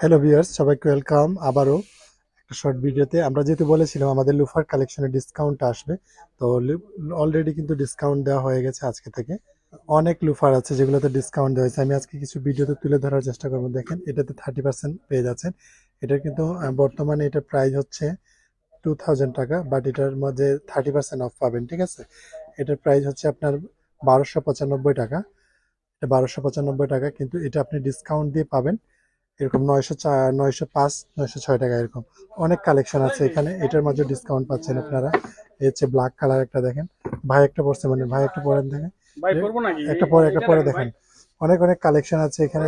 Hello viewers, সবাইকে welcome আবারও একটা শর্ট ভিডিওতে। আমরা যেহেতু বলেছিলাম আমাদের লুফার কালেকশনে ডিসকাউন্ট আসবে, তো অলরেডি কিন্তু ডিসকাউন্ট দেওয়া হয়ে গেছে আজকে থেকে। অনেক লুফার আছে যেগুলোতে ডিসকাউন্ট দেওয়া হয়েছে। আমি আজকে কিছু ভিডিওতে তুলে ধরার চেষ্টা করবো। দেখেন, এটাতে 30% পেয়ে যাচ্ছেন। এটার কিন্তু বর্তমানে এটার প্রাইস হচ্ছে 2000 টাকা, বাট এটার মধ্যে 30% অফ পাবেন, ঠিক আছে? এটার প্রাইস হচ্ছে আপনার 1295 টাকা। এটা 1295 টাকা, কিন্তু এটা আপনি ডিসকাউন্ট দিয়ে পাবেন এরকম 905, 906 টাকা এরকম। অনেক কালেকশন আছে এখানে, এটার মাঝে ডিসকাউন্ট পাচ্ছেন আপনারা। এই হচ্ছে ব্ল্যাক কালার একটা দেখেন, ভাই একটা পড়ছে, মানে ভাই একটা পরেন দেখেন, ভাই পড়বো নাকি একটা পরে একটা এটা পরে রাখেন ভাই। দেখেন। অনেক অনেক কালেকশন আছে এখানে।